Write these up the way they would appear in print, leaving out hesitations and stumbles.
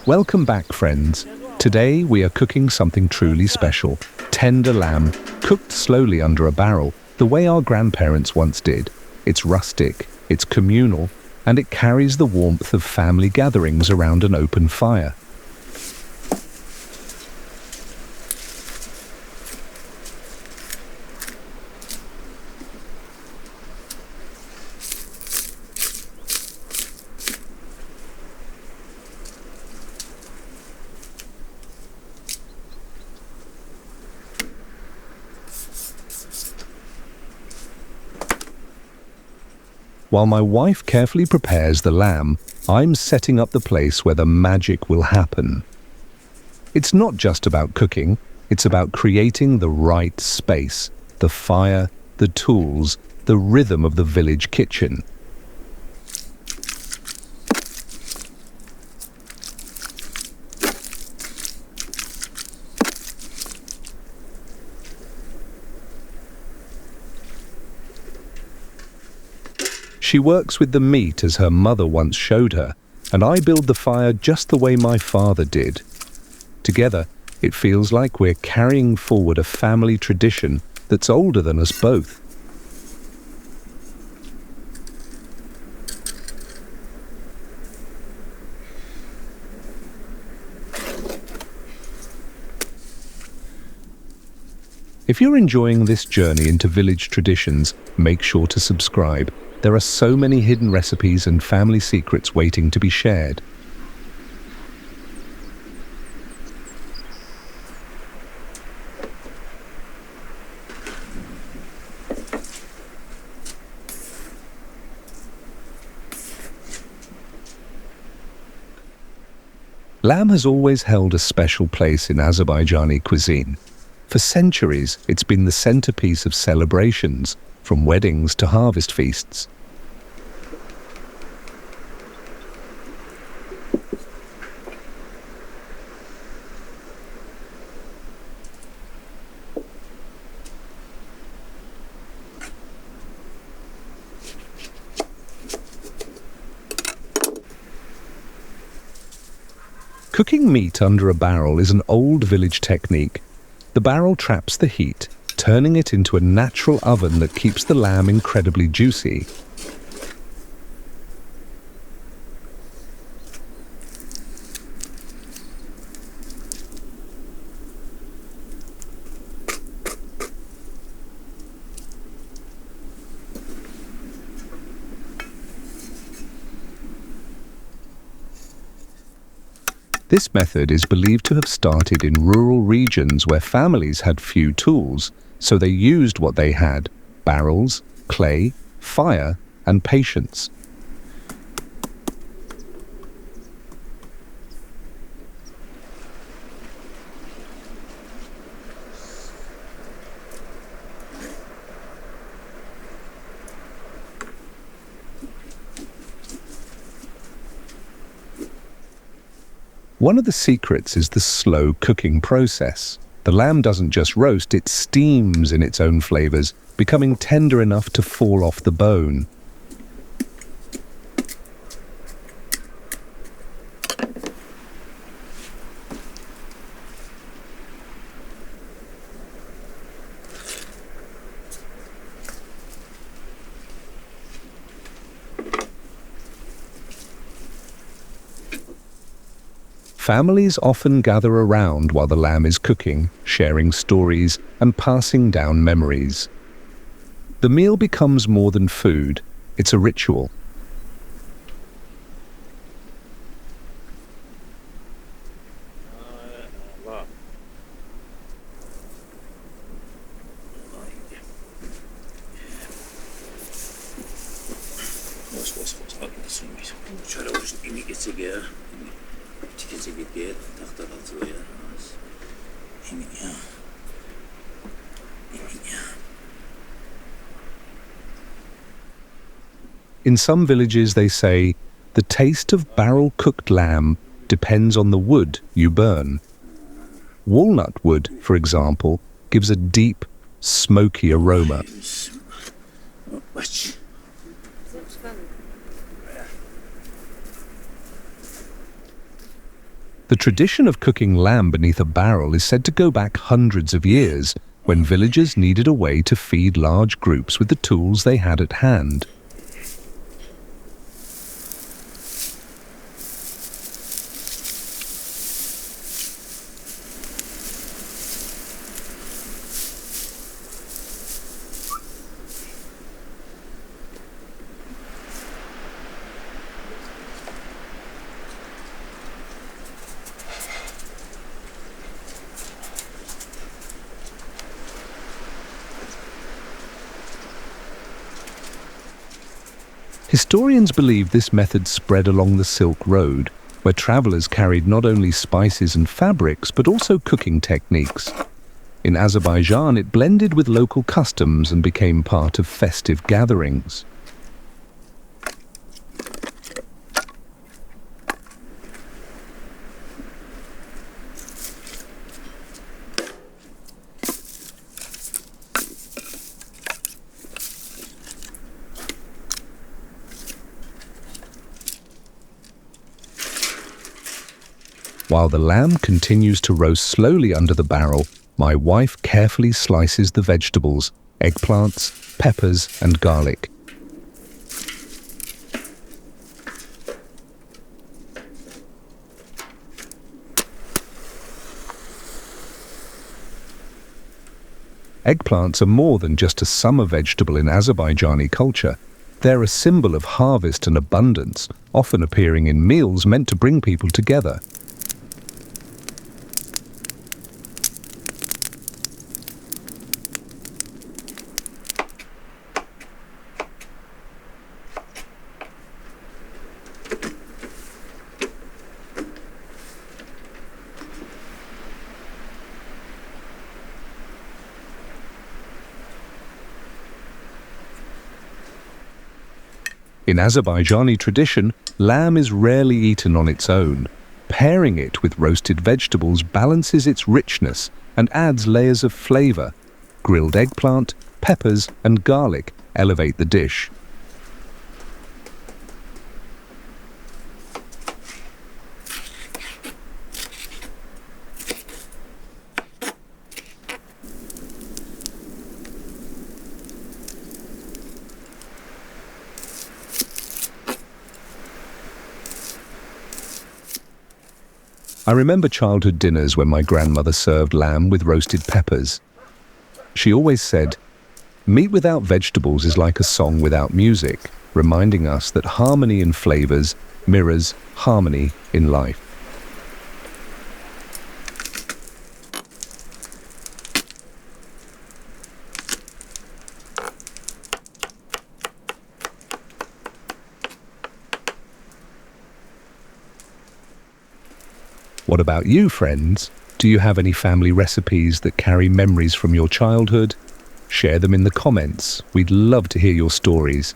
Welcome back, friends. Today we are cooking something truly special. Tender lamb, cooked slowly under a barrel, the way our grandparents once did. It's rustic, it's communal, and it carries the warmth of family gatherings around an open fire. While my wife carefully prepares the lamb, I'm setting up the place where the magic will happen. It's not just about cooking, it's about creating the right space, the fire, the tools, the rhythm of the village kitchen. She works with the meat as her mother once showed her, and I build the fire just the way my father did. Together, it feels like we're carrying forward a family tradition that's older than us both. If you're enjoying this journey into village traditions, make sure to subscribe. There are so many hidden recipes and family secrets waiting to be shared. Lamb has always held a special place in Azerbaijani cuisine. For centuries, it's been the centerpiece of celebrations, from weddings to harvest feasts. Cooking meat under a barrel is an old village technique. The barrel traps the heat, turning it into a natural oven that keeps the lamb incredibly juicy. This method is believed to have started in rural regions where families had few tools, so they used what they had: barrels, clay, fire, and patience. One of the secrets is the slow cooking process. The lamb doesn't just roast, it steams in its own flavors, becoming tender enough to fall off the bone. Families often gather around while the lamb is cooking, sharing stories and passing down memories. The meal becomes more than food, it's a ritual. In some villages they say, the taste of barrel-cooked lamb depends on the wood you burn. Walnut wood, for example, gives a deep, smoky aroma. The tradition of cooking lamb beneath a barrel is said to go back hundreds of years, when villagers needed a way to feed large groups with the tools they had at hand. Historians believe this method spread along the Silk Road, where travelers carried not only spices and fabrics, but also cooking techniques. In Azerbaijan, it blended with local customs and became part of festive gatherings. While the lamb continues to roast slowly under the barrel, my wife carefully slices the vegetables, eggplants, peppers, and garlic. Eggplants are more than just a summer vegetable in Azerbaijani culture. They're a symbol of harvest and abundance, often appearing in meals meant to bring people together. In Azerbaijani tradition, lamb is rarely eaten on its own. Pairing it with roasted vegetables balances its richness and adds layers of flavor. Grilled eggplant, peppers, and garlic elevate the dish. I remember childhood dinners when my grandmother served lamb with roasted peppers. She always said, "Meat without vegetables is like a song without music," reminding us that harmony in flavors mirrors harmony in life. What about you, friends? Do you have any family recipes that carry memories from your childhood? Share them in the comments. We'd love to hear your stories.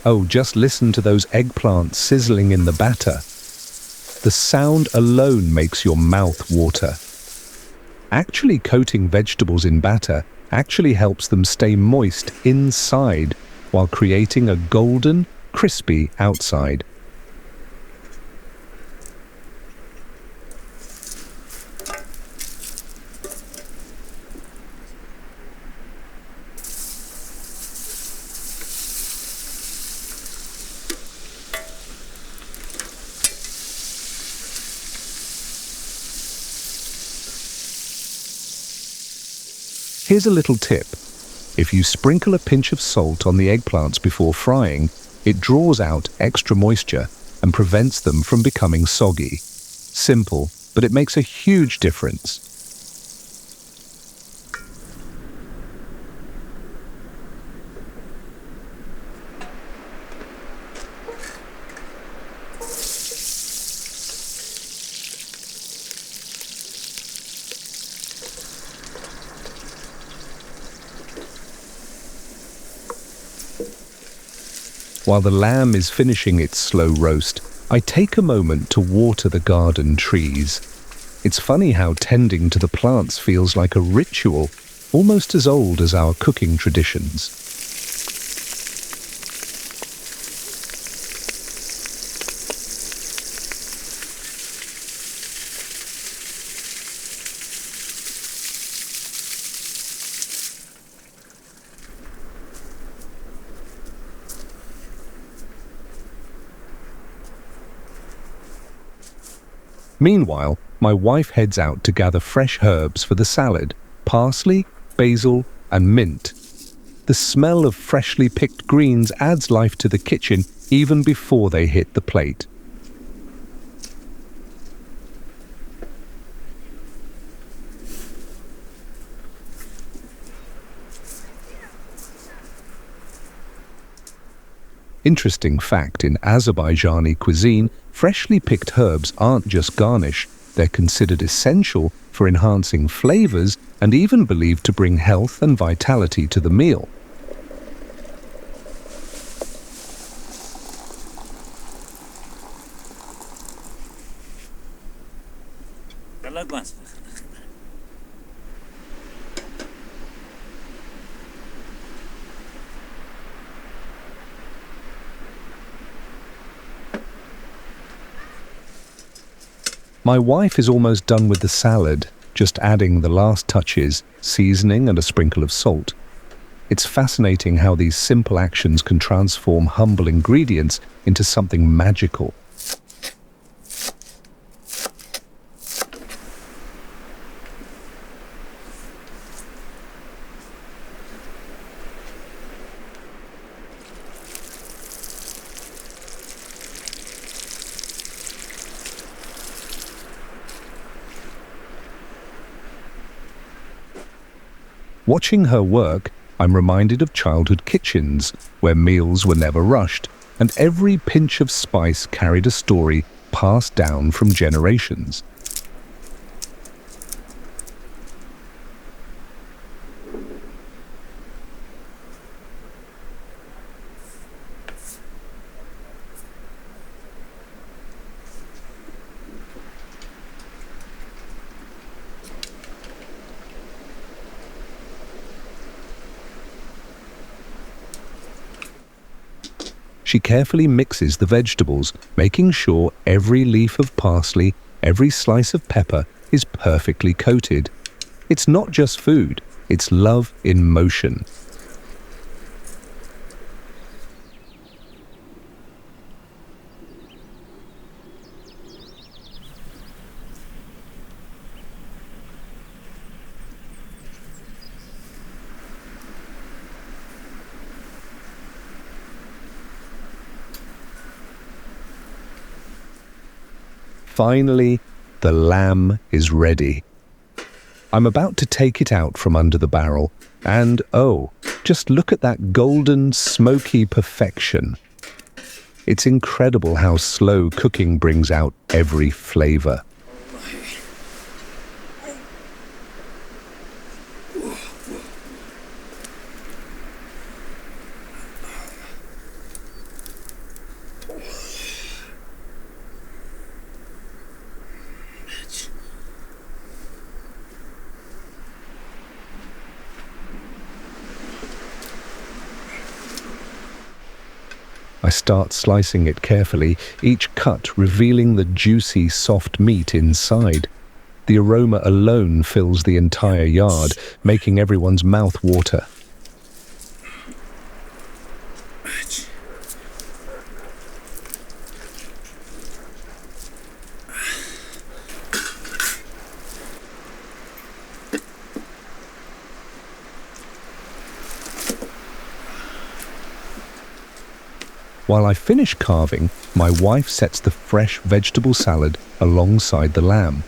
Oh, just listen to those eggplants sizzling in the batter. The sound alone makes your mouth water. Actually coating vegetables in batter actually helps them stay moist inside while creating a golden, crispy outside. Here's a little tip. If you sprinkle a pinch of salt on the eggplants before frying, it draws out extra moisture and prevents them from becoming soggy. Simple, but it makes a huge difference. While the lamb is finishing its slow roast, I take a moment to water the garden trees. It's funny how tending to the plants feels like a ritual, almost as old as our cooking traditions. Meanwhile, my wife heads out to gather fresh herbs for the salad: parsley, basil, and mint. The smell of freshly picked greens adds life to the kitchen even before they hit the plate. Interesting fact, in Azerbaijani cuisine, freshly picked herbs aren't just garnish, they're considered essential for enhancing flavors and even believed to bring health and vitality to the meal. My wife is almost done with the salad, just adding the last touches, seasoning and a sprinkle of salt. It's fascinating how these simple actions can transform humble ingredients into something magical. Watching her work, I'm reminded of childhood kitchens, where meals were never rushed, and every pinch of spice carried a story passed down from generations. She carefully mixes the vegetables, making sure every leaf of parsley, every slice of pepper is perfectly coated. It's not just food, it's love in motion. Finally, the lamb is ready. I'm about to take it out from under the barrel, and oh, just look at that golden, smoky perfection. It's incredible how slow cooking brings out every flavor. I start slicing it carefully, each cut revealing the juicy, soft meat inside. The aroma alone fills the entire yard, making everyone's mouth water. While I finish carving, my wife sets the fresh vegetable salad alongside the lamb.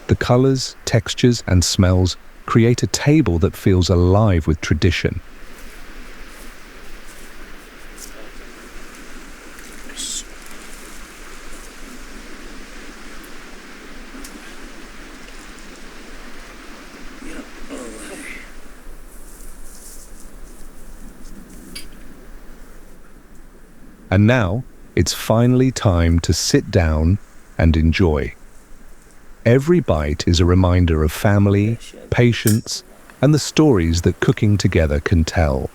The colors, textures, and smells create a table that feels alive with tradition. And now, it's finally time to sit down and enjoy. Every bite is a reminder of family, patience, and the stories that cooking together can tell.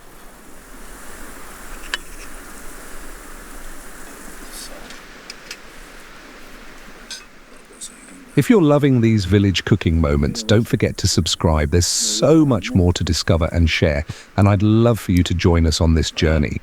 If you're loving these village cooking moments, don't forget to subscribe. There's so much more to discover and share, and I'd love for you to join us on this journey.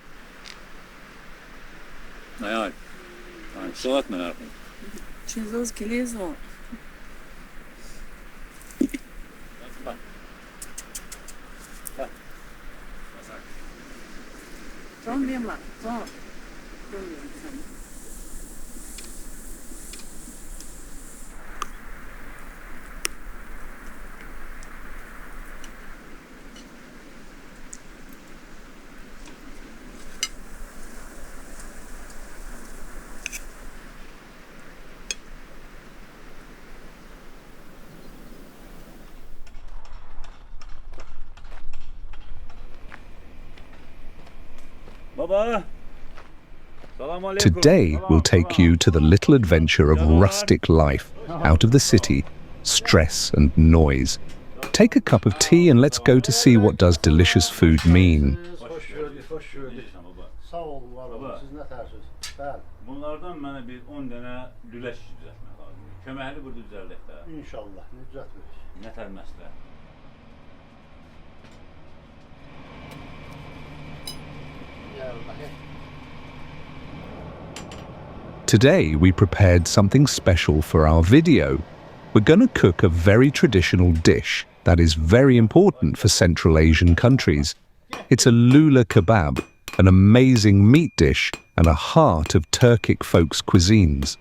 Today, we'll take you to the little adventure of rustic life, out of the city, stress and noise. Take a cup of tea and let's go to see what does delicious food mean. Bunlardan mənə bir 10 dənə lüləş düzəltmək lazımdır. Köməkli burada düzəldək də. İnşallah, nə düzəltmək? Nətər məsləhət? Today, we prepared something special for our video. We're going to cook a very traditional dish that is very important for Central Asian countries. It's a lula kebab, an amazing meat dish and a heart of Turkic folks' cuisines.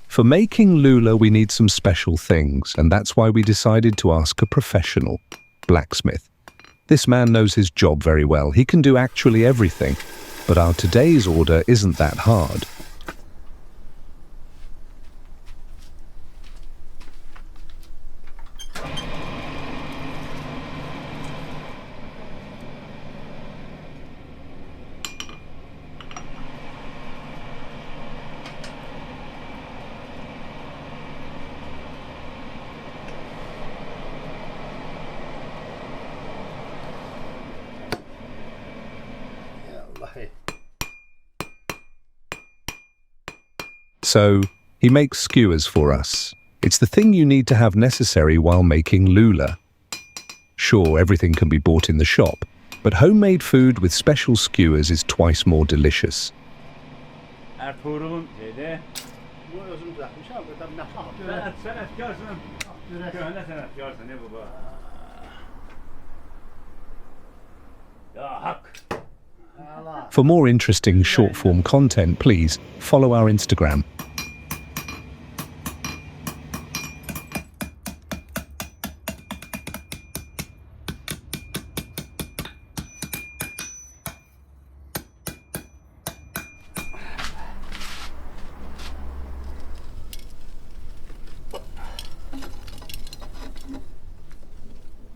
For making lula, we need some special things, and that's why we decided to ask a professional, blacksmith. This man knows his job very well. He can do actually everything, but our today's order isn't that hard. So, he makes skewers for us. It's the thing you need to have necessary while making lula. Sure, everything can be bought in the shop, but homemade food with special skewers is twice more delicious. For more interesting short-form content, please follow our Instagram.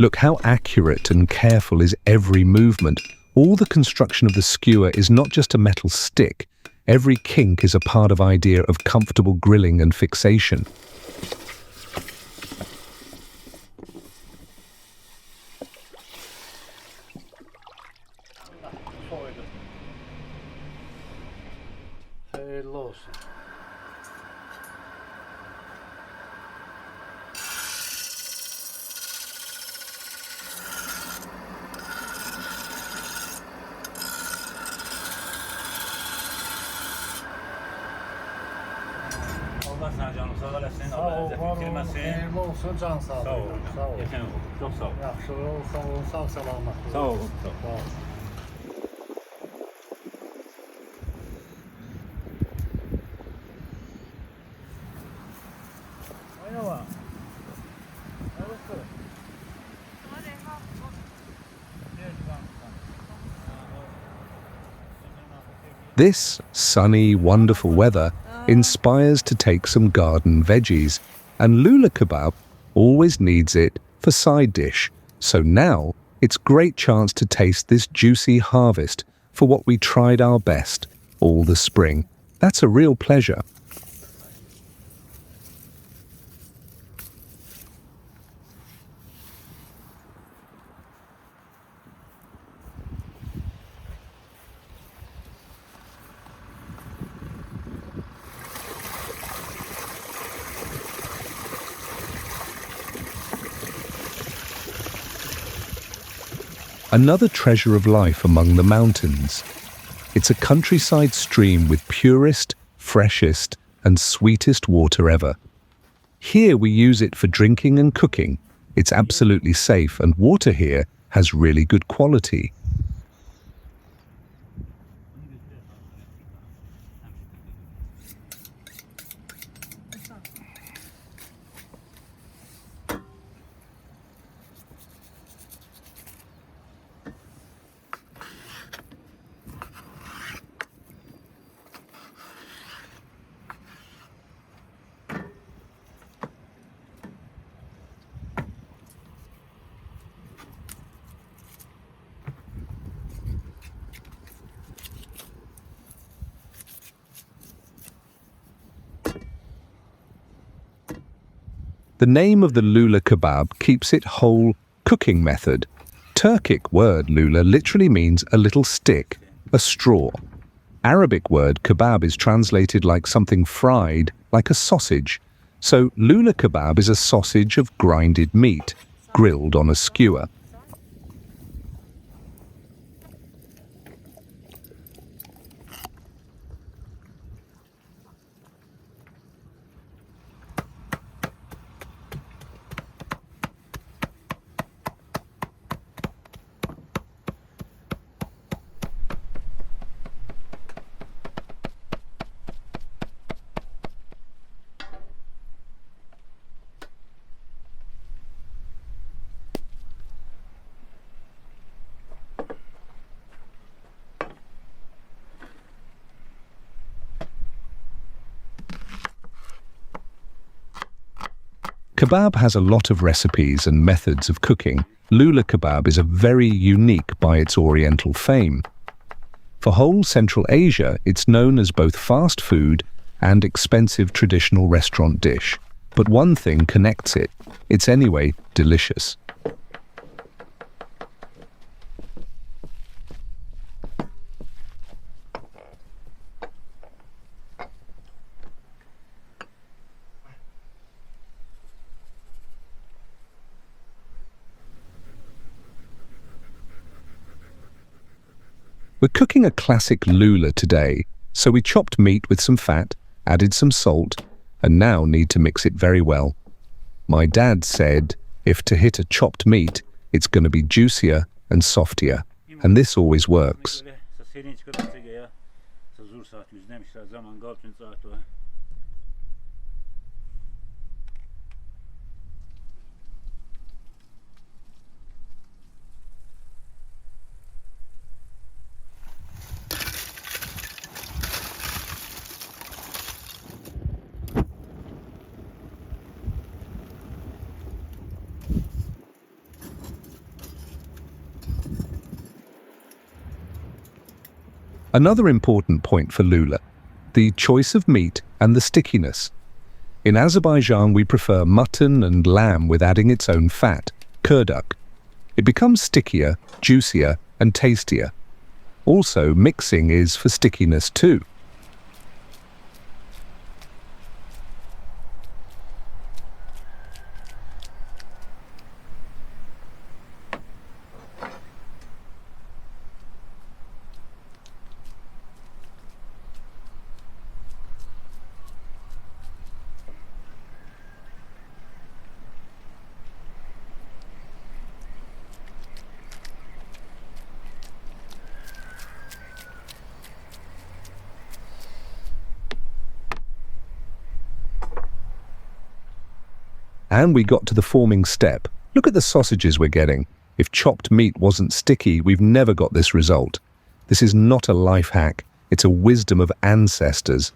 Look how accurate and careful is every movement. All the construction of the skewer is not just a metal stick. Every kink is a part of idea of comfortable grilling and fixation. Allah sana canım sağ olasın. Allah izzet bitirmesin. Hayırlı olsun, can sağ olun. Sağ ol. Sağ ol. Geçen oldu. Çok sağ ol. Yaxşı ol, sağ ol, sağ salamat. Sağ ol. Sağ ol. This sunny, wonderful weather inspires to take some garden veggies, and lula kebab always needs it for side dish. So now it's great chance to taste this juicy harvest for what we tried our best all the spring. That's a real pleasure. Another treasure of life among the mountains. It's a countryside stream with purest, freshest, and sweetest water ever. Here we use it for drinking and cooking. It's absolutely safe, and water here has really good quality. The name of the lula kebab keeps it whole cooking method. Turkic word lula literally means a little stick, a straw. Arabic word kebab is translated like something fried, like a sausage. So lula kebab is a sausage of grinded meat, grilled on a skewer. Kebab has a lot of recipes and methods of cooking. Lula kebab is very unique by its oriental fame. For whole Central Asia, it's known as both fast food and expensive traditional restaurant dish. But one thing connects it. It's anyway delicious. We're cooking a classic lula today, so we chopped meat with some fat, added some salt, and now need to mix it very well. My dad said, if to hit a chopped meat, it's going to be juicier and softer, and this always works. Another important point for lula, the choice of meat and the stickiness. In Azerbaijan, we prefer mutton and lamb with adding its own fat, kurduk. It becomes stickier, juicier, and tastier. Also, mixing is for stickiness too. And we got to the forming step. Look at the sausages we're getting. If chopped meat wasn't sticky, we've never got this result. This is not a life hack. It's a wisdom of ancestors.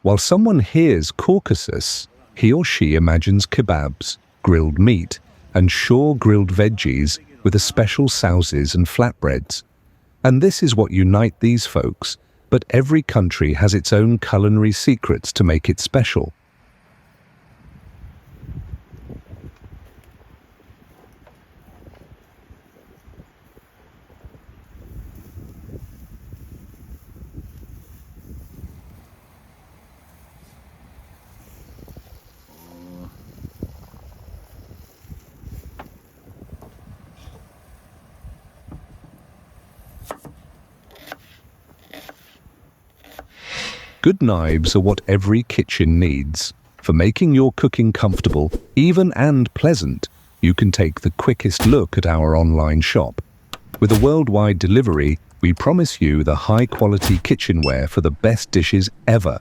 While someone hears Caucasus, he or she imagines kebabs, grilled meat, and sure grilled veggies with a special sauces and flatbreads. And this is what unite these folks, but every country has its own culinary secrets to make it special. Good knives are what every kitchen needs. For making your cooking comfortable, even and pleasant, you can take the quickest look at our online shop. With a worldwide delivery, we promise you the high-quality kitchenware for the best dishes ever.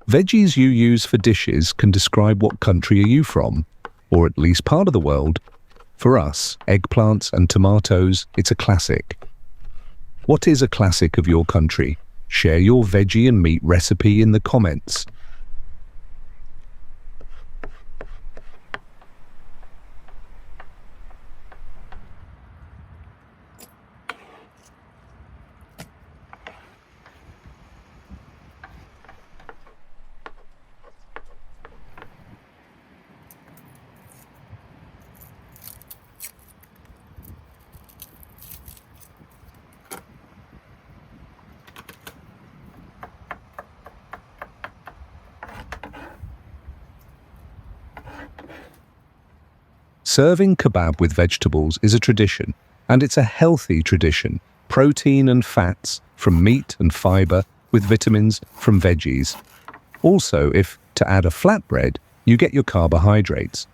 Veggies you use for dishes can describe what country are you from, or at least part of the world. For us, eggplants and tomatoes, it's a classic. What is a classic of your country? Share your veggie and meat recipe in the comments. Serving kebab with vegetables is a tradition, and it's a healthy tradition. Protein and fats from meat and fiber with vitamins from veggies. Also, if to add a flatbread, you get your carbohydrates.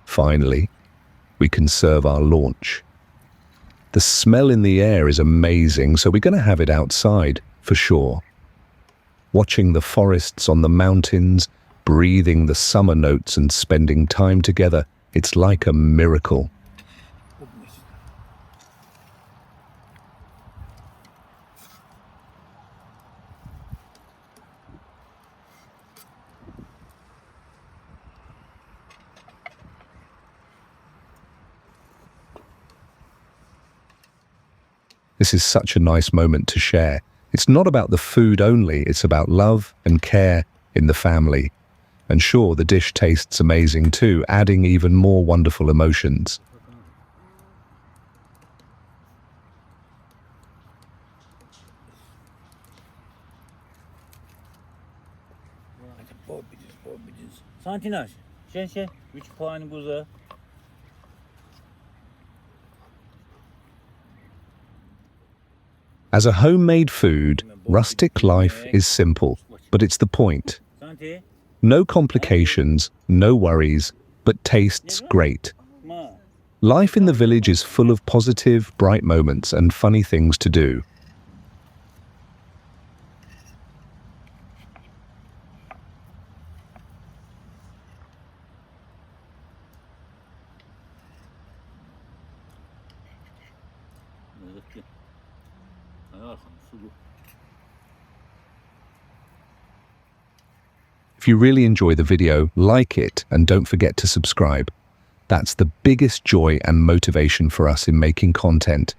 Finally, we can serve our launch. The smell in the air is amazing, so we're going to have it outside, for sure. Watching the forests on the mountains, breathing the summer notes and spending time together, it's like a miracle. This is such a nice moment to share. It's not about the food only, it's about love and care in the family. And sure, the dish tastes amazing too, adding even more wonderful emotions. Santinaj, şey, 3 puan buza. As a homemade food, rustic life is simple, but it's the point. No complications, no worries, but tastes great. Life in the village is full of positive, bright moments and funny things to do. If you really enjoy the video, like it and don't forget to subscribe. That's the biggest joy and motivation for us in making content.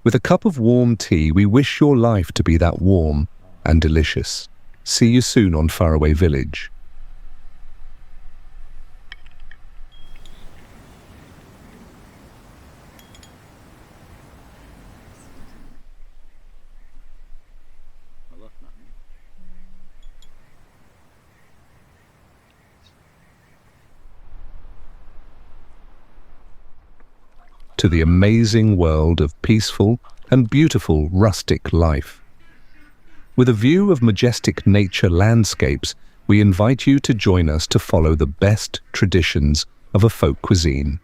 With a cup of warm tea, we wish your life to be that warm and delicious. See you soon on Faraway Village. To the amazing world of peaceful and beautiful rustic life. With a view of majestic nature landscapes, we invite you to join us to follow the best traditions of a folk cuisine.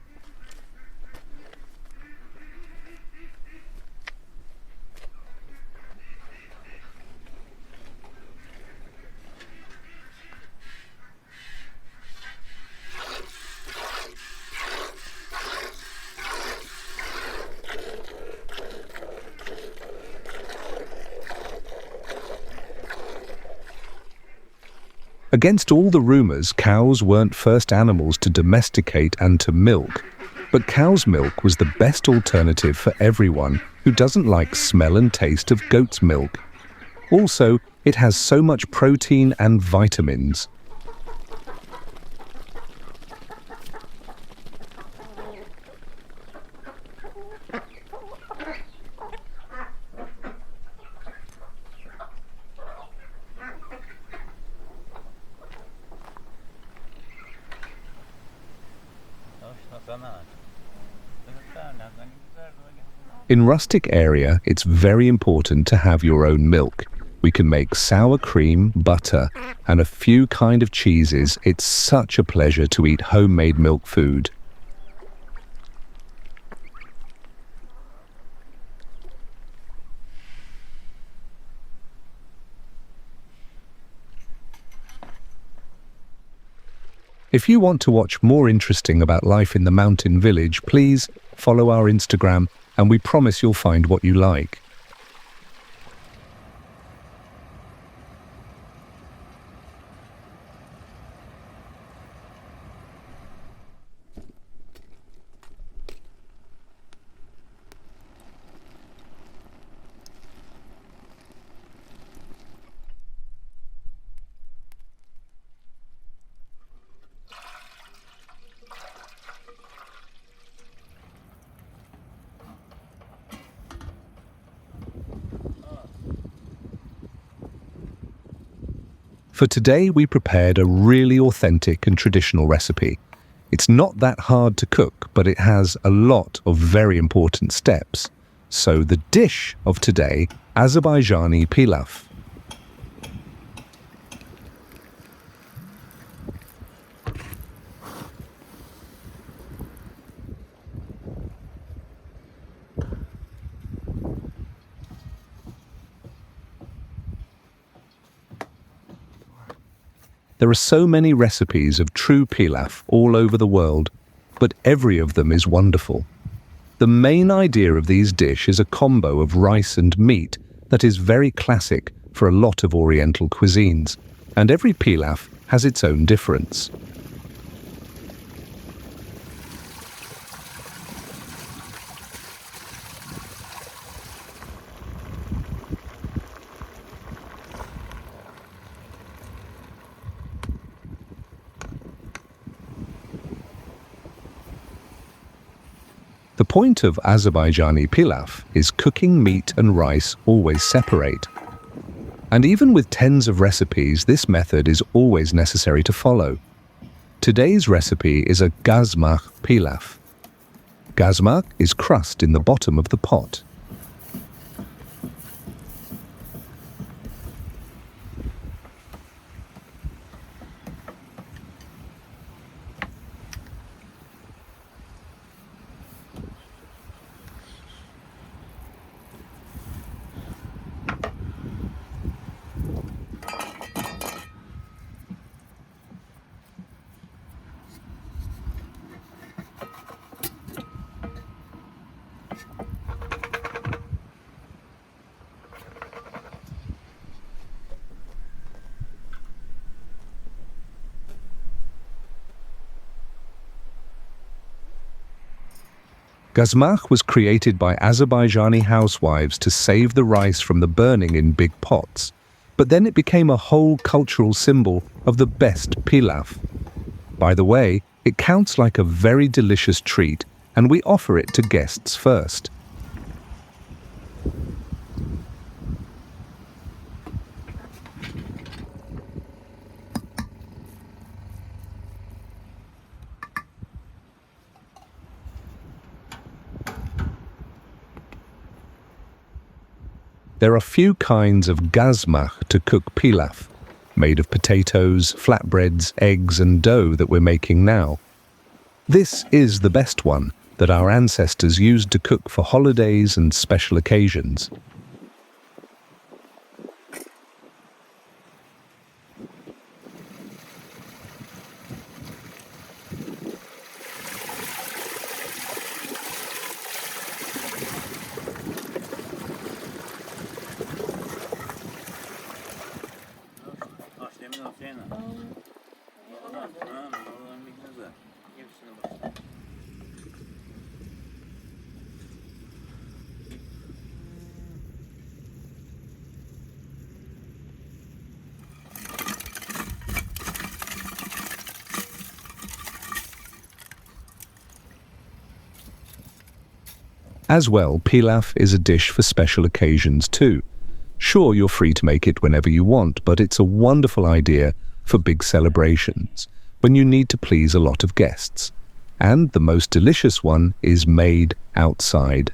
Against all the rumors, cows weren't first animals to domesticate and to milk. But cow's milk was the best alternative for everyone who doesn't like smell and taste of goat's milk. Also, it has so much protein and vitamins. In rustic area, it's very important to have your own milk. We can make sour cream, butter, and a few kind of cheeses. It's such a pleasure to eat homemade milk food. If you want to watch more interesting about life in the mountain village, please follow our Instagram and we promise you'll find what you like. For today, we prepared a really authentic and traditional recipe. It's not that hard to cook, but it has a lot of very important steps. So the dish of today, Azerbaijani pilaf. There are so many recipes of true pilaf all over the world, but every of them is wonderful. The main idea of these dishes is a combo of rice and meat that is very classic for a lot of Oriental cuisines, and every pilaf has its own difference. The point of Azerbaijani pilaf is cooking meat and rice always separate. And even with tens of recipes, this method is always necessary to follow. Today's recipe is a gazmak pilaf. Gazmak is crust in the bottom of the pot. Gazmak was created by Azerbaijani housewives to save the rice from the burning in big pots, but then it became a whole cultural symbol of the best pilaf. By the way, it counts like a very delicious treat, and we offer it to guests first. There are few kinds of gazmak to cook pilaf, made of potatoes, flatbreads, eggs and dough that we're making now. This is the best one that our ancestors used to cook for holidays and special occasions. As well, pilaf is a dish for special occasions too. Sure, you're free to make it whenever you want, but it's a wonderful idea for big celebrations, when you need to please a lot of guests. And the most delicious one is made outside.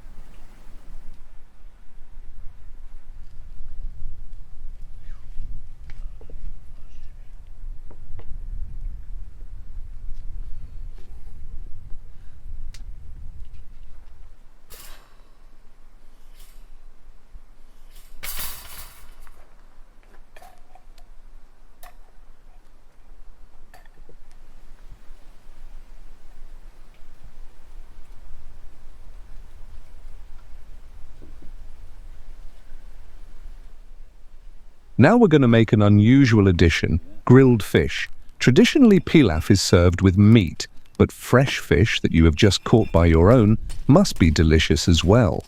Now we're going to make an unusual addition, grilled fish. Traditionally, pilaf is served with meat, but fresh fish that you have just caught by your own must be delicious as well.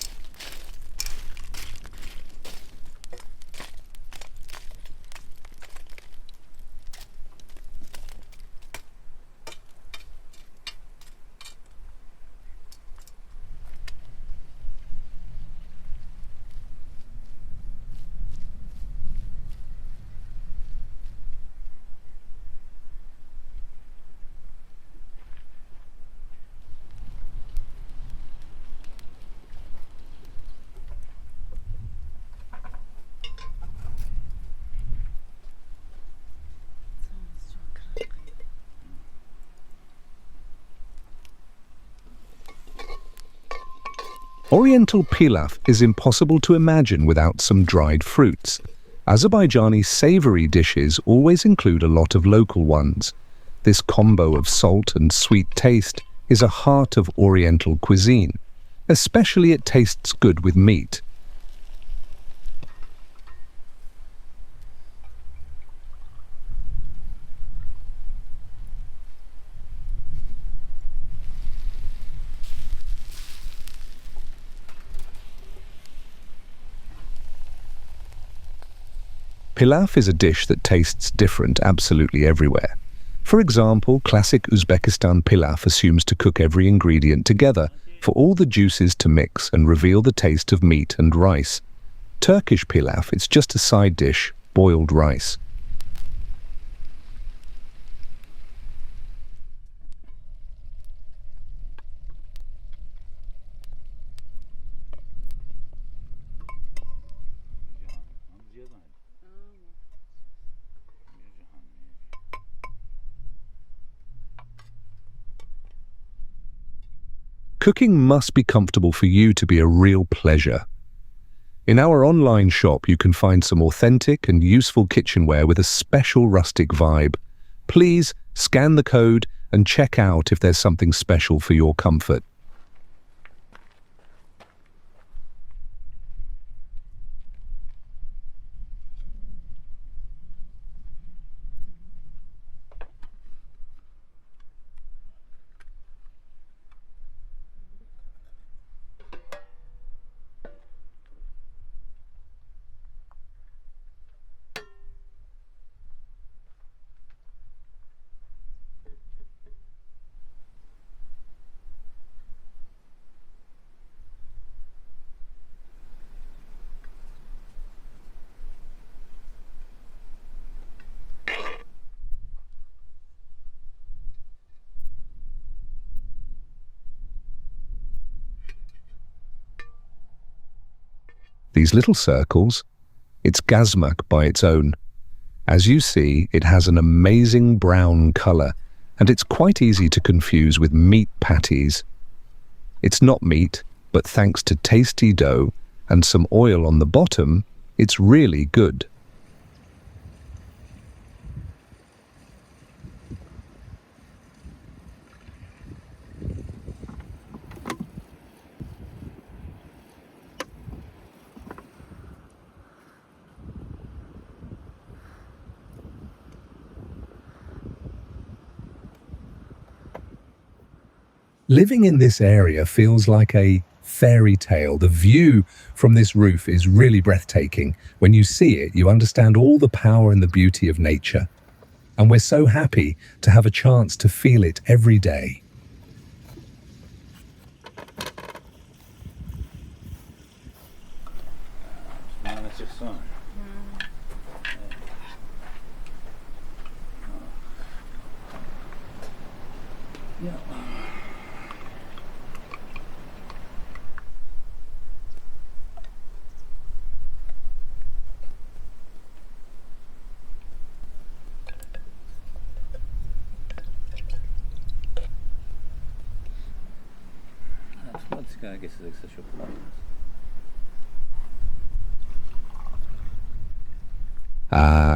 Oriental pilaf is impossible to imagine without some dried fruits. Azerbaijani savory dishes always include a lot of local ones. This combo of salt and sweet taste is a heart of Oriental cuisine. Especially it tastes good with meat. Pilaf is a dish that tastes different absolutely everywhere. For example, classic Uzbekistan pilaf assumes to cook every ingredient together for all the juices to mix and reveal the taste of meat and rice. Turkish pilaf, it's just a side dish, boiled rice. Cooking must be comfortable for you to be a real pleasure. In our online shop, you can find some authentic and useful kitchenware with a special rustic vibe. Please scan the code and check out if there's something special for your comfort. These little circles, it's gazmak by its own. As you see, it has an amazing brown color, and it's quite easy to confuse with meat patties. It's not meat, but thanks to tasty dough and some oil on the bottom, it's really good. Living in this area feels like a fairy tale. The view from this roof is really breathtaking. When you see it, you understand all the power and the beauty of nature. And we're so happy to have a chance to feel it every day.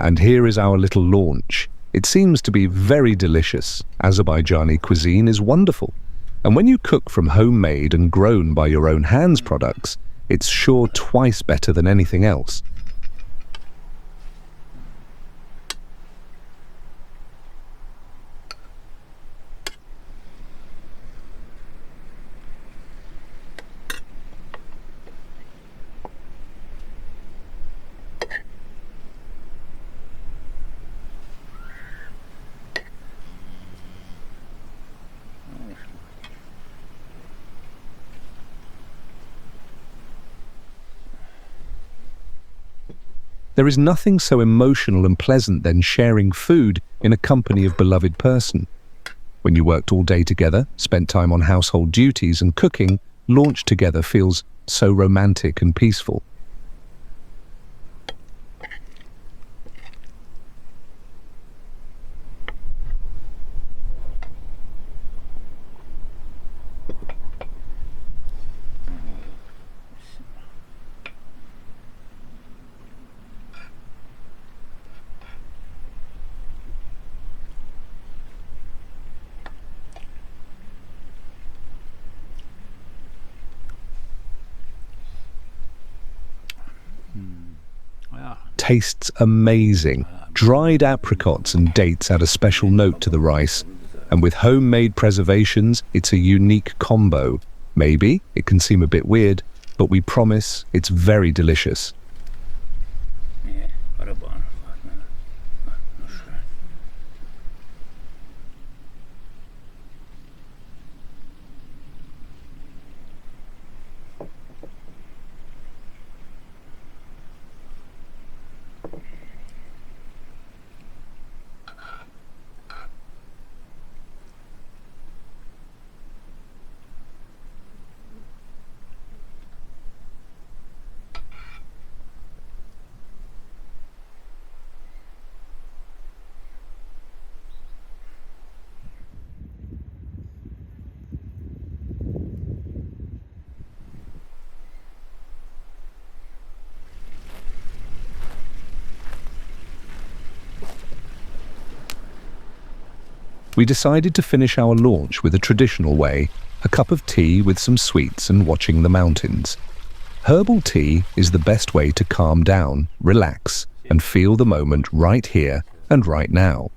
And here is our little launch. It seems to be very delicious. Azerbaijani cuisine is wonderful. And when you cook from homemade and grown by your own hands products, it's sure twice better than anything else. There is nothing so emotional and pleasant than sharing food in a company of beloved person. When you worked all day together, spent time on household duties and cooking, launched together feels so romantic and peaceful. Tastes amazing. Dried apricots and dates add a special note to the rice, and with homemade preservations, it's a unique combo. Maybe it can seem a bit weird, but we promise it's very delicious. we decided to finish our launch with a traditional way, a cup of tea with some sweets and watching the mountains. Herbal tea is the best way to calm down, relax, and feel the moment right here and right now.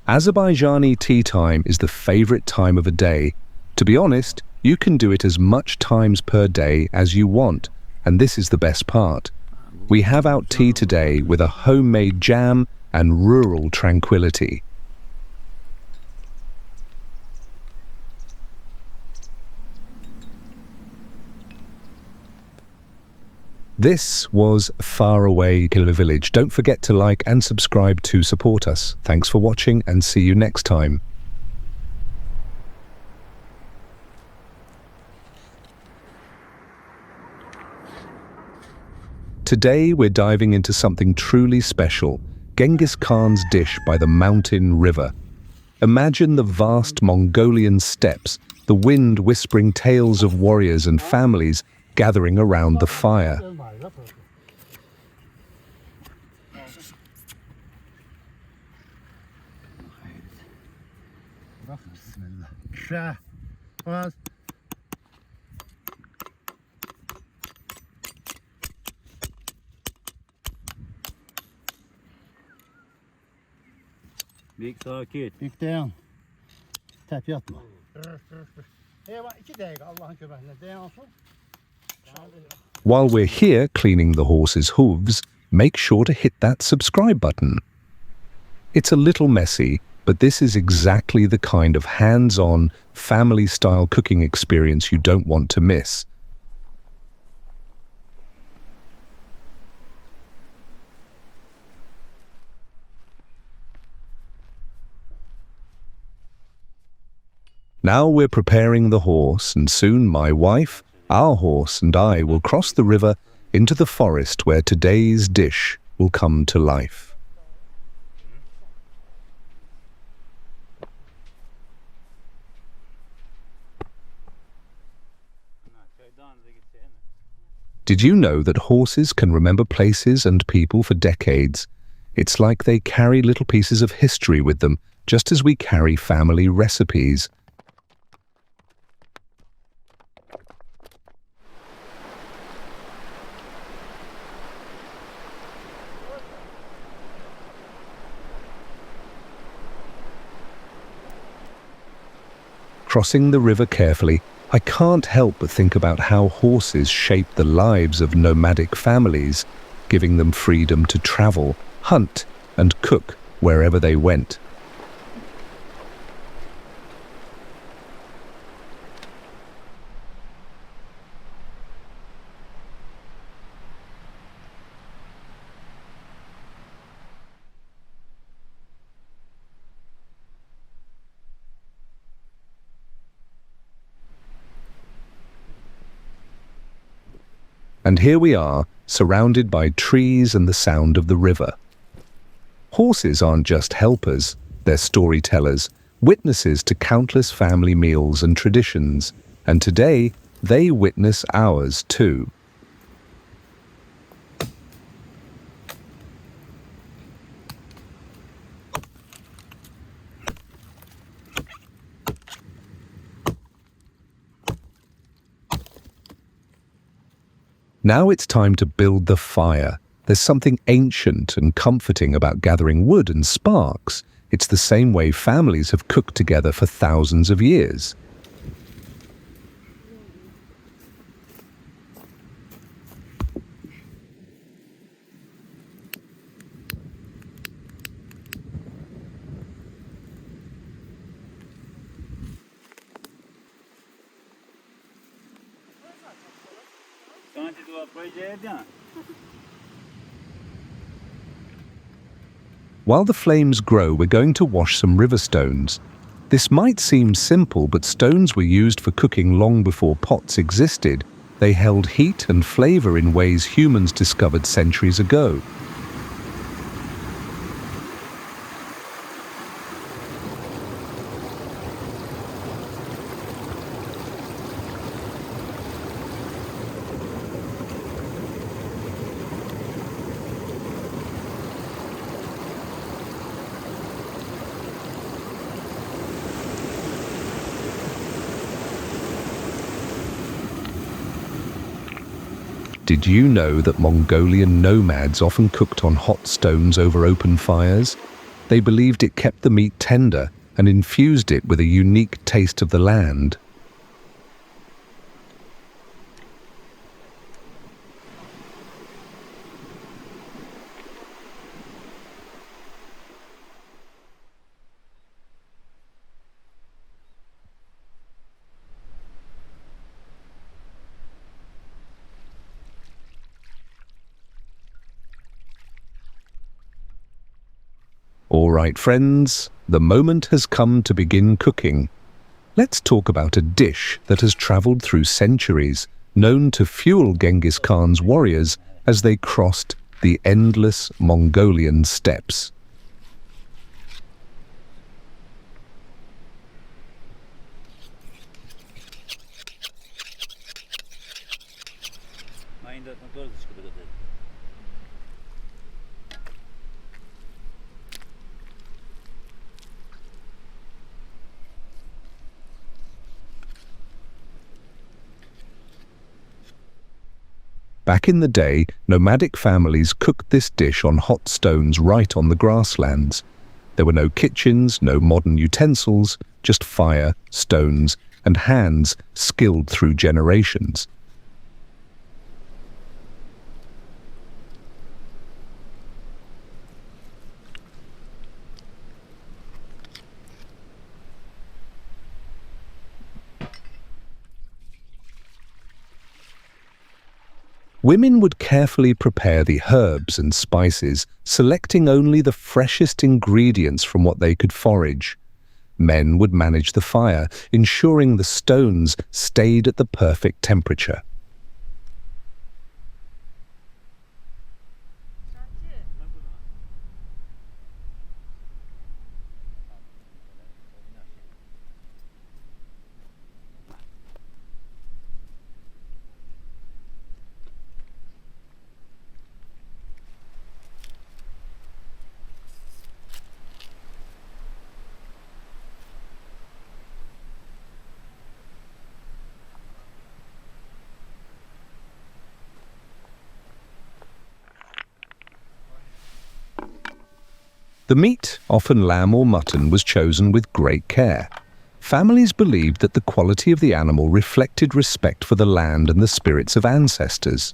Azerbaijani tea time is the favorite time of a day. To be honest, you can do it as much times per day as you want, and this is the best part. We have out tea today with a homemade jam and rural tranquility. This was Far Away Killer Village. Don't forget to like and subscribe to support us. Thanks for watching and see you next time. Today we're diving into something truly special, Genghis Khan's dish by the mountain river. Imagine the vast Mongolian steppes, the wind whispering tales of warriors and families gathering around the fire. Büyük sakit. Büyük dayan. Tepe atma. Eyvah 2 dakika Allah'ın köpeğine dayansın. While we're here cleaning the horse's hooves, make sure to hit that subscribe button. It's a little messy, but this is exactly the kind of hands-on, family-style cooking experience you don't want to miss. Now we're preparing the horse, and soon my wife, our horse, and I will cross the river into the forest where today's dish will come to life. Did you know that horses can remember places and people for decades? It's like they carry little pieces of history with them, just as we carry family recipes. Crossing the river carefully, I can't help but think about how horses shape the lives of nomadic families, giving them freedom to travel, hunt, and cook wherever they went. And here we are, surrounded by trees and the sound of the river. Horses aren't just helpers, they're storytellers, witnesses to countless family meals and traditions, and today they witness ours too. Now it's time to build the fire. There's something ancient and comforting about gathering wood and sparks. It's the same way families have cooked together for thousands of years. While the flames grow, we're going to wash some river stones. This might seem simple, but stones were used for cooking long before pots existed. They held heat and flavor in ways humans discovered centuries ago. Did you know that Mongolian nomads often cooked on hot stones over open fires? They believed it kept the meat tender and infused it with a unique taste of the land. All right, friends, the moment has come to begin cooking. Let's talk about a dish that has traveled through centuries, known to fuel Genghis Khan's warriors as they crossed the endless Mongolian steppes. Back in the day, nomadic families cooked this dish on hot stones right on the grasslands. There were no kitchens, no modern utensils, just fire, stones, and hands skilled through generations. Women would carefully prepare the herbs and spices, selecting only the freshest ingredients from what they could forage. Men would manage the fire, ensuring the stones stayed at the perfect temperature. The meat, often lamb or mutton, was chosen with great care. Families believed that the quality of the animal reflected respect for the land and the spirits of ancestors.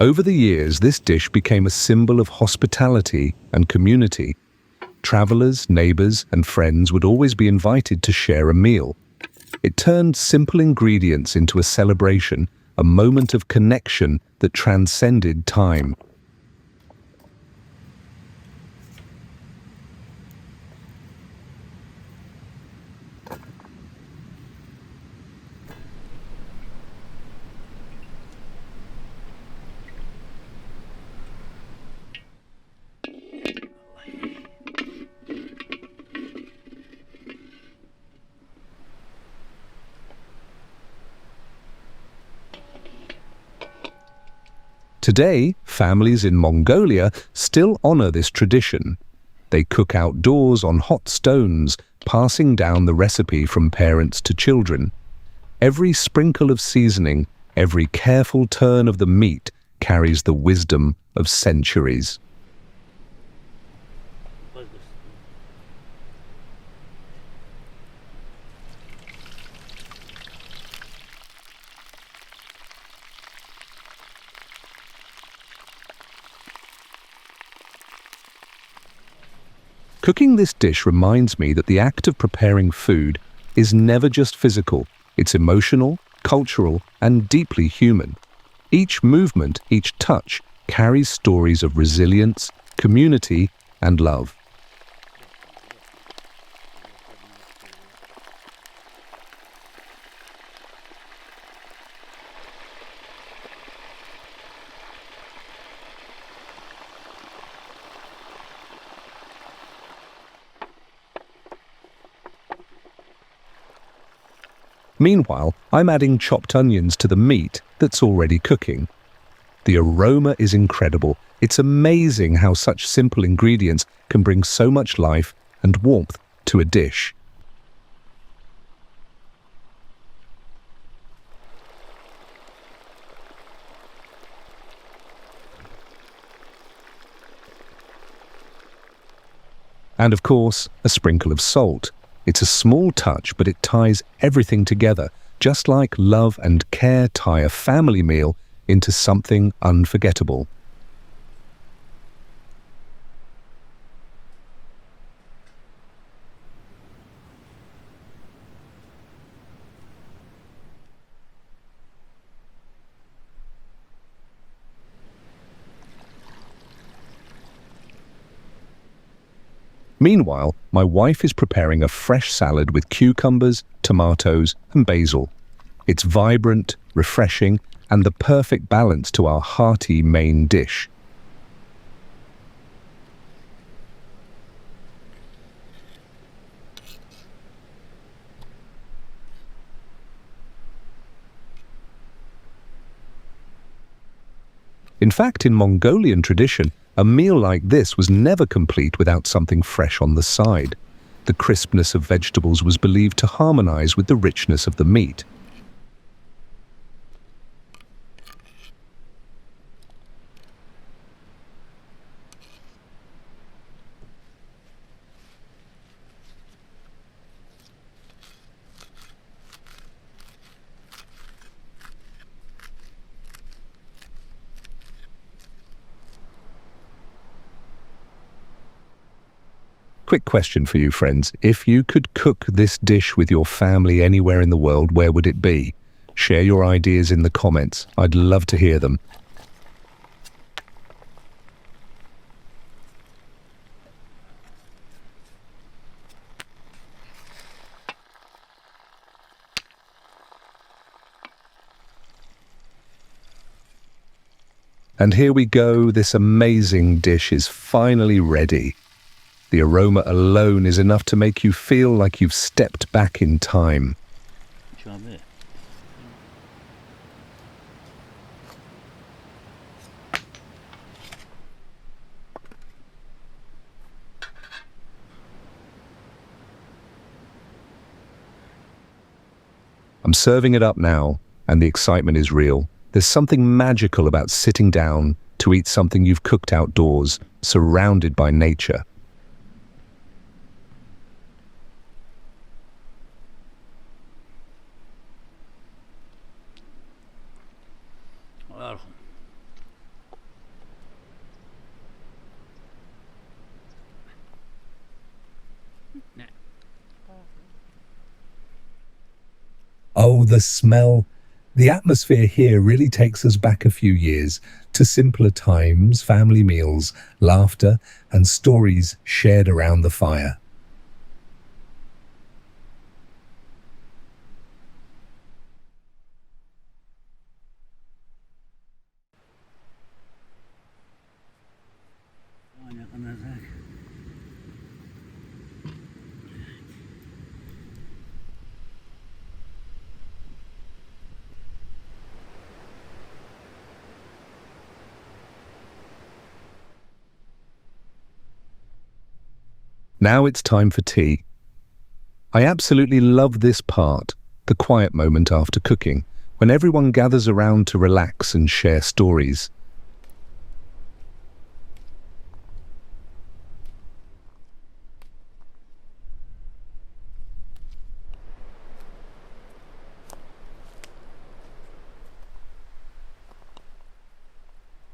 Over the years, this dish became a symbol of hospitality and community. Travelers, neighbors, and friends would always be invited to share a meal. It turned simple ingredients into a celebration, a moment of connection that transcended time. Today, families in Mongolia still honor this tradition. They cook outdoors on hot stones, passing down the recipe from parents to children. Every sprinkle of seasoning, every careful turn of the meat carries the wisdom of centuries. Cooking this dish reminds me that the act of preparing food is never just physical. It's emotional, cultural, and deeply human. Each movement, each touch, carries stories of resilience, community, and love. Meanwhile, I'm adding chopped onions to the meat that's already cooking. The aroma is incredible. It's amazing how such simple ingredients can bring so much life and warmth to a dish. And of course, a sprinkle of salt. It's a small touch, but it ties everything together, just like love and care tie a family meal into something unforgettable. Meanwhile, my wife is preparing a fresh salad with cucumbers, tomatoes, and basil. It's vibrant, refreshing, and the perfect balance to our hearty main dish. In fact, in Mongolian tradition, a meal like this was never complete without something fresh on the side. The crispness of vegetables was believed to harmonize with the richness of the meat. Quick question for you, friends. If you could cook this dish with your family anywhere in the world, where would it be? Share your ideas in the comments. I'd love to hear them. And here we go. This amazing dish is finally ready. The aroma alone is enough to make you feel like you've stepped back in time. I'm serving it up now, and the excitement is real. There's something magical about sitting down to eat something you've cooked outdoors, surrounded by nature. Oh, the smell. The atmosphere here really takes us back a few years to simpler times, family meals, laughter, and stories shared around the fire. Now it's time for tea. I absolutely love this part, the quiet moment after cooking, when everyone gathers around to relax and share stories.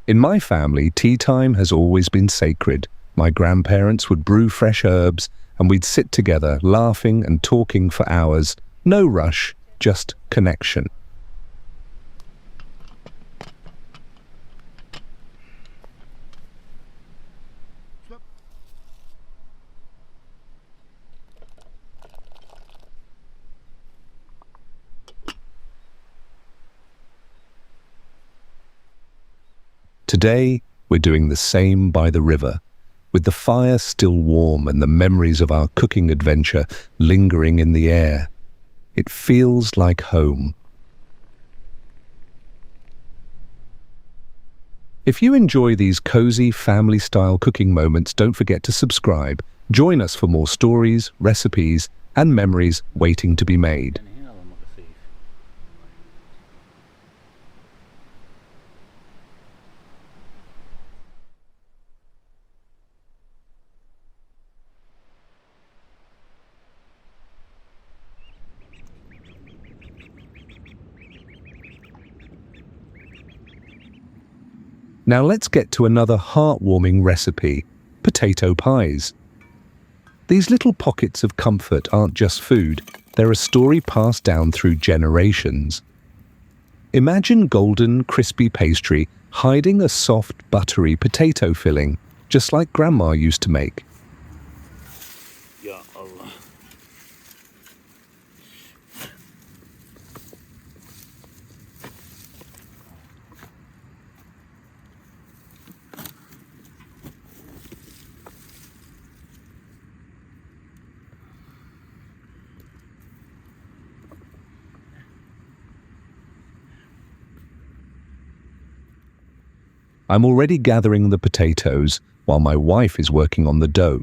In my family, tea time has always been sacred. My grandparents would brew fresh herbs, and we'd sit together, laughing and talking for hours. No rush, just connection. Today, we're doing the same by the river, with the fire still warm and the memories of our cooking adventure lingering in the air. It feels like home. If you enjoy these cozy, family-style cooking moments, don't forget to subscribe. Join us for more stories, recipes, and memories waiting to be made. Now let's get to another heartwarming recipe, potato pies. These little pockets of comfort aren't just food, they're a story passed down through generations. Imagine golden, crispy pastry hiding a soft, buttery potato filling, just like Grandma used to make. Ya Allah. I'm already gathering the potatoes while my wife is working on the dough.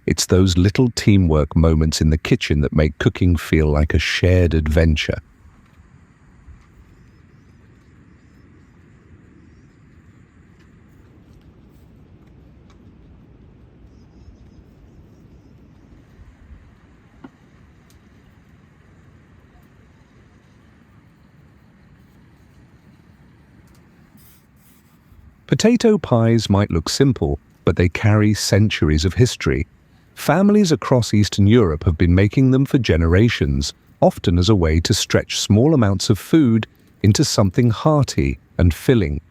It's those little teamwork moments in the kitchen that make cooking feel like a shared adventure. Potato pies might look simple, but they carry centuries of history. Families across Eastern Europe have been making them for generations, often as a way to stretch small amounts of food into something hearty and filling.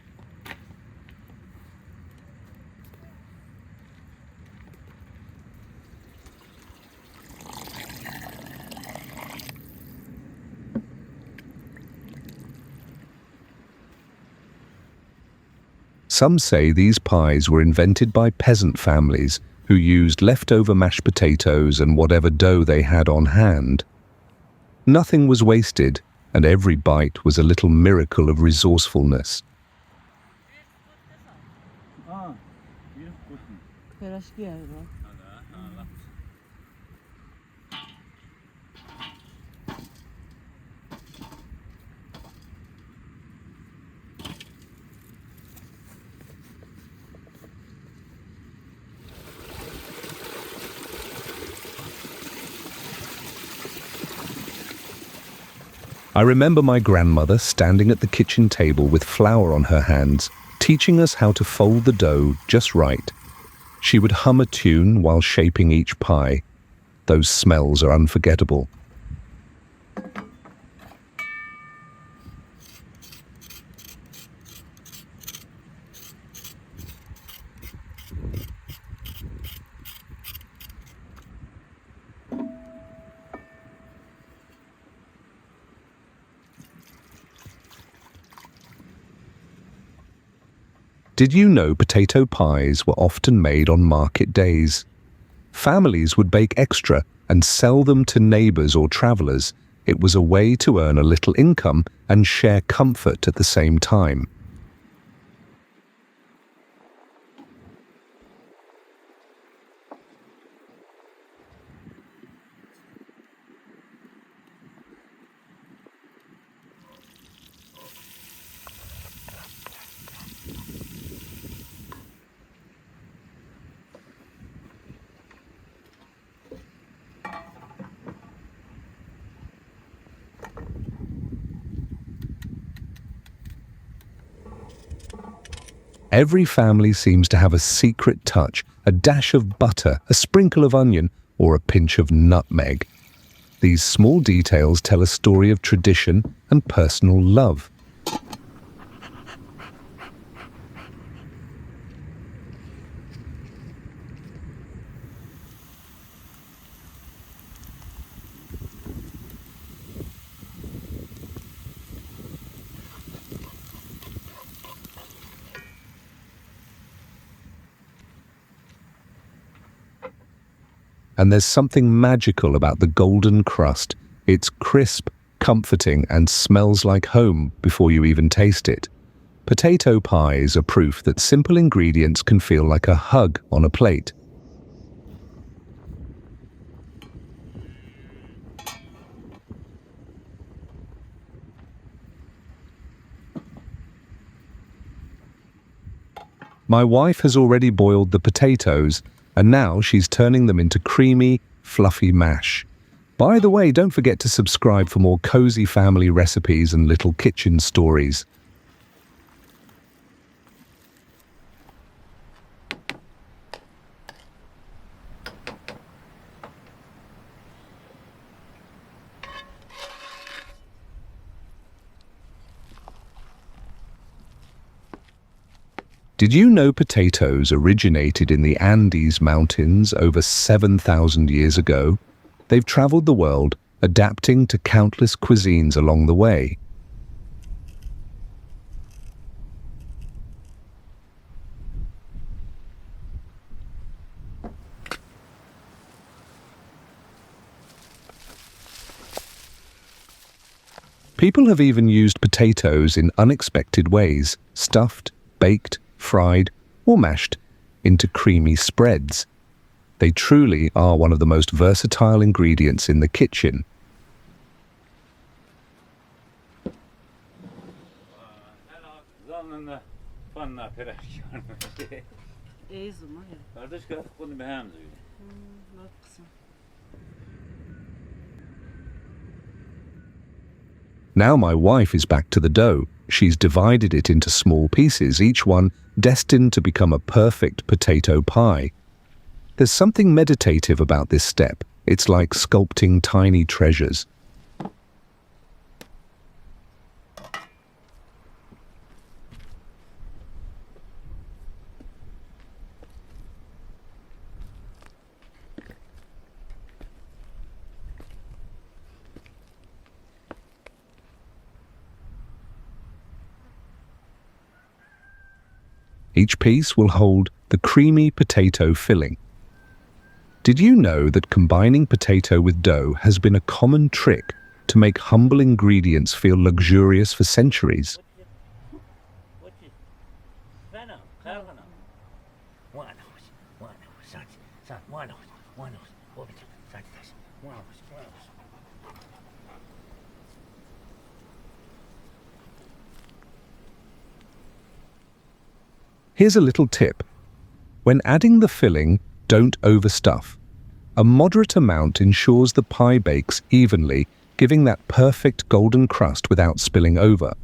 Some say these pies were invented by peasant families who used leftover mashed potatoes and whatever dough they had on hand. Nothing was wasted, and every bite was a little miracle of resourcefulness. I remember my grandmother standing at the kitchen table with flour on her hands, teaching us how to fold the dough just right. She would hum a tune while shaping each pie. Those smells are unforgettable. Did you know potato pies were often made on market days? Families would bake extra and sell them to neighbors or travelers. It was a way to earn a little income and share comfort at the same time. Every family seems to have a secret touch, a dash of butter, a sprinkle of onion, or a pinch of nutmeg. These small details tell a story of tradition and personal love. And there's something magical about the golden crust. It's crisp, comforting, and smells like home before you even taste it. Potato pies are proof that simple ingredients can feel like a hug on a plate. My wife has already boiled the potatoes, and now she's turning them into creamy, fluffy mash. By the way, don't forget to subscribe for more cozy family recipes and little kitchen stories. Did you know potatoes originated in the Andes Mountains over 7,000 years ago? They've traveled the world, adapting to countless cuisines along the way. People have even used potatoes in unexpected ways, stuffed, baked, fried, or mashed into creamy spreads. They truly are one of the most versatile ingredients in the kitchen. Now my wife is back to the dough. She's divided it into small pieces, each one destined to become a perfect potato pie. There's something meditative about this step. It's like sculpting tiny treasures. Each piece will hold the creamy potato filling. Did you know that combining potato with dough has been a common trick to make humble ingredients feel luxurious for centuries? Here's a little tip. When adding the filling, don't overstuff. A moderate amount ensures the pie bakes evenly, giving that perfect golden crust without spilling over.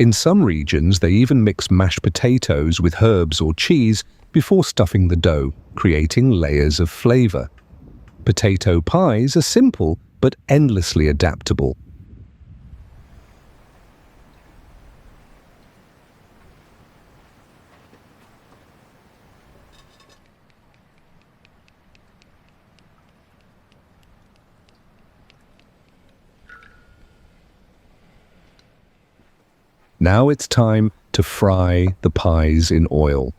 In some regions, they even mix mashed potatoes with herbs or cheese before stuffing the dough, creating layers of flavor. Potato pies are simple but endlessly adaptable. Now it's time to fry the pies in oil.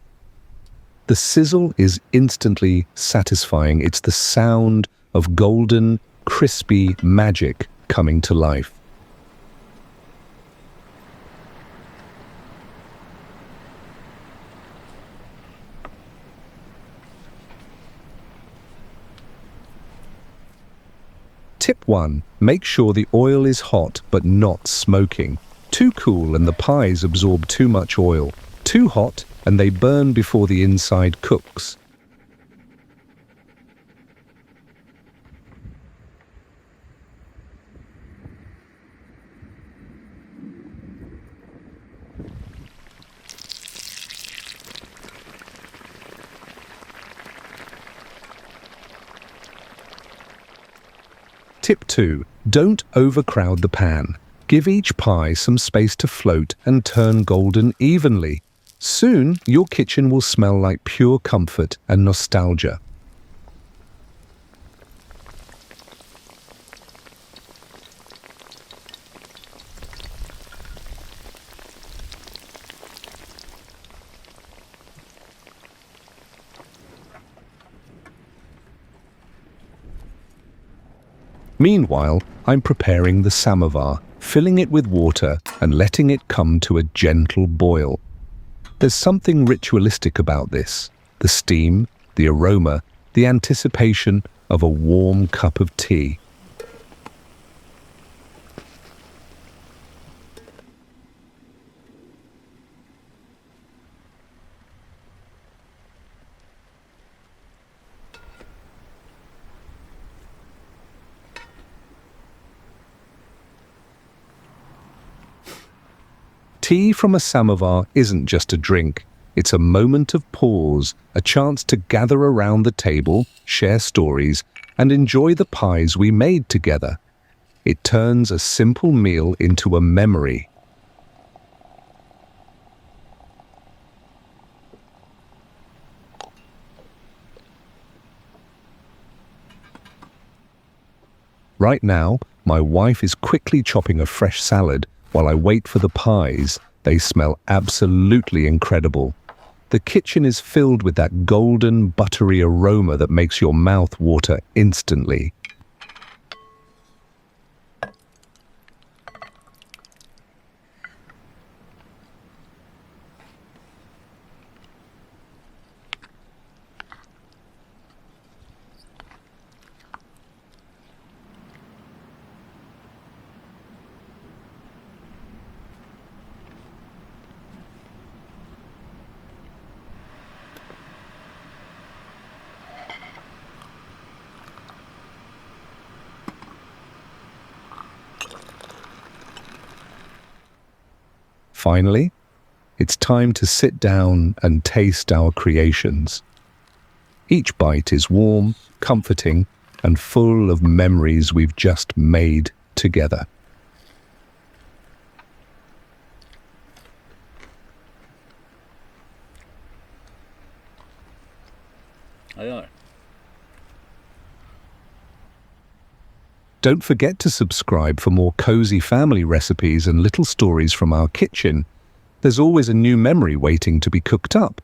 The sizzle is instantly satisfying. It's the sound of golden, crispy magic coming to life. Tip 1. Make sure the oil is hot but not smoking. Too cool and the pies absorb too much oil. Too hot, and they burn before the inside cooks. Tip 2. Don't overcrowd the pan. Give each pie some space to float and turn golden evenly. Soon, your kitchen will smell like pure comfort and nostalgia. Meanwhile, I'm preparing the samovar, filling it with water and letting it come to a gentle boil. There's something ritualistic about this. The steam, the aroma, the anticipation of a warm cup of tea. Tea from a samovar isn't just a drink. It's a moment of pause, a chance to gather around the table, share stories, and enjoy the pies we made together. It turns a simple meal into a memory. Right now, my wife is quickly chopping a fresh salad while I wait for the pies. They smell absolutely incredible. The kitchen is filled with that golden, buttery aroma that makes your mouth water instantly. Finally, it's time to sit down and taste our creations. Each bite is warm, comforting, and full of memories we've just made together. Don't forget to subscribe for more cozy family recipes and little stories from our kitchen. There's always a new memory waiting to be cooked up.